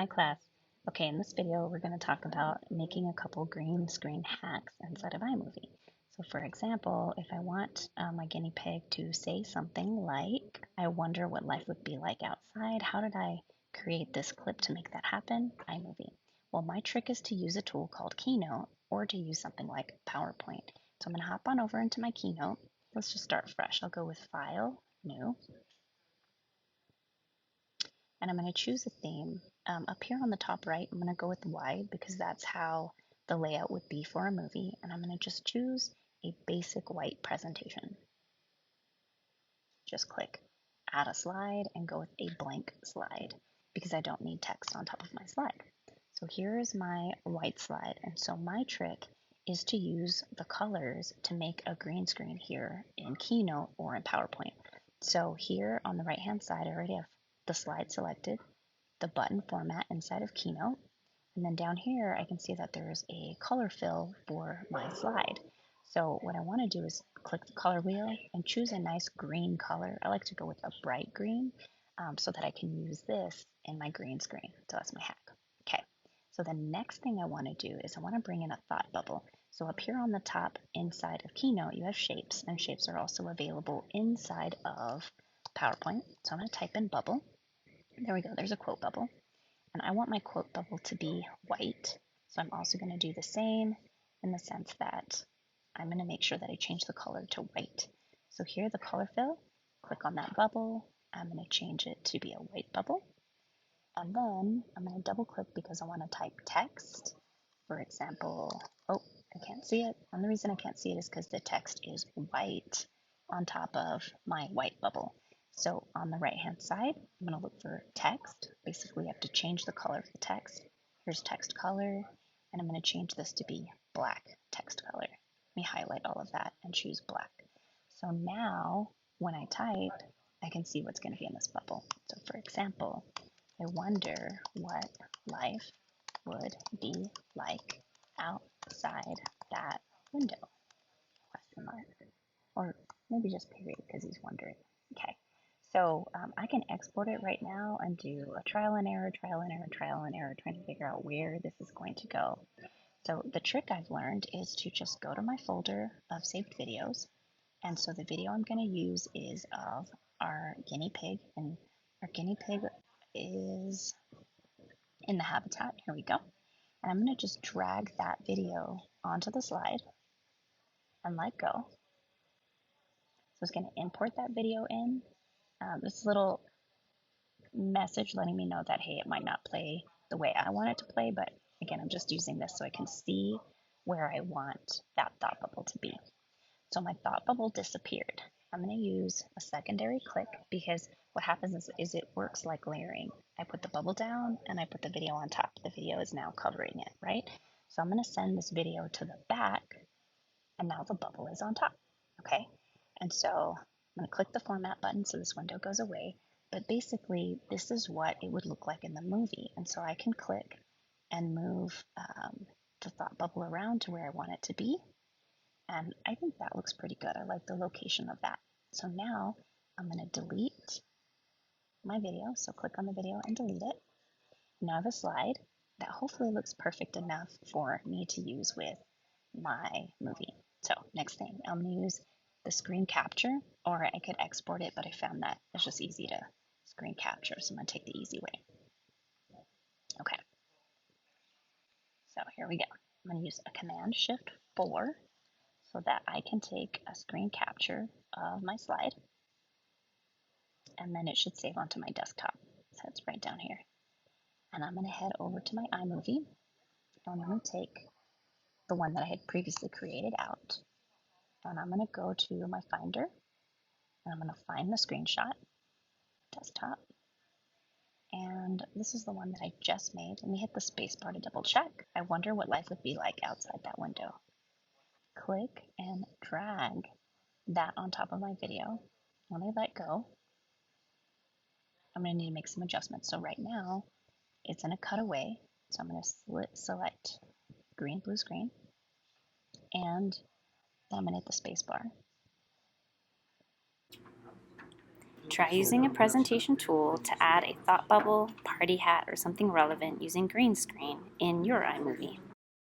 Hi class. Okay, in this video we're going to talk about making a couple green screen hacks inside of iMovie. So for example, if I want my guinea pig to say something like, I wonder what life would be like outside, how did I create this clip to make that happen? iMovie. Well, my trick is to use a tool called Keynote or to use something like PowerPoint. So I'm going to hop on over into my Keynote. Let's just start fresh. I'll go with File, New, and I'm going to choose a theme. Up here on the top right, I'm going to go with wide because that's how the layout would be for a movie. And I'm going to just choose a basic white presentation. Just click add a slide and go with a blank slide because I don't need text on top of my slide. So here is my white slide. And so my trick is to use the colors to make a green screen here in Keynote or in PowerPoint. So here on the right hand side, I already have the slide selected, the button format inside of Keynote. And then down here, I can see that there's a color fill for my slide. So what I want to do is click the color wheel and choose a nice green color. I like to go with a bright green so that I can use this in my green screen. So that's my hack. Okay, so the next thing I want to do is I want to bring in a thought bubble. So up here on the top inside of Keynote, you have shapes, and shapes are also available inside of PowerPoint. So I'm going to type in bubble. There we go, there's a quote bubble. And I want my quote bubble to be white. So I'm also going to do the same in the sense that I'm going to make sure that I change the color to white. So here, the color fill, click on that bubble. I'm going to change it to be a white bubble. And then I'm going to double click because I want to type text. For example, oh, I can't see it. And the reason I can't see it is because the text is white on top of my white bubble. So on the right hand side, I'm going to look for text. Basically, I have to change the color of the text. Here's text color, and I'm going to change this to be black text color. Let me highlight all of that and choose black. So now when I type, I can see what's going to be in this bubble. So for example, I wonder what life would be like outside that window, question mark. Or maybe just period because he's wondering. Okay, so I can export it right now and do a trial and error, trial and error, trial and error, trying to figure out where this is going to go. So the trick I've learned is to just go to my folder of saved videos. And so the video I'm going to use is of our guinea pig, and our guinea pig is in the habitat. Here we go. And I'm going to just drag that video onto the slide and let go. So it's going to import that video in. This little message letting me know that, hey, it might not play the way I want it to play, but again, I'm just using this so I can see where I want that thought bubble to be. So my thought bubble disappeared. I'm going to use a secondary click because what happens is it works like layering. I put the bubble down and I put the video on top. The video is now covering it, right? So I'm going to send this video to the back and now the bubble is on top, okay? And so I'm going to click the format button so this window goes away. But basically, this is what it would look like in the movie. And so I can click and move the thought bubble around to where I want it to be. And I think that looks pretty good. I like the location of that. So now I'm going to delete my video. So click on the video and delete it. Now I have a slide that hopefully looks perfect enough for me to use with my movie. So next thing, I'm going to use the screen capture, or I could export it, but I found that it's just easy to screen capture. So I'm going to take the easy way. Okay. So here we go. I'm going to use a Command Shift 4 so that I can take a screen capture of my slide, and then it should save onto my desktop. So it's right down here. And I'm going to head over to my iMovie, and I'm going to take the one that I had previously created out, and I'm going to go to my Finder, and I'm going to find the screenshot, desktop, and this is the one that I just made. Let me hit the space bar to double check. I wonder what life would be like outside that window. Click and drag that on top of my video. Let me let go. I'm going to need to make some adjustments. So right now, it's in a cutaway. So I'm going to select green, blue screen, and then I'm going to hit the space bar. Try using a presentation tool to add a thought bubble, party hat, or something relevant using green screen in your iMovie.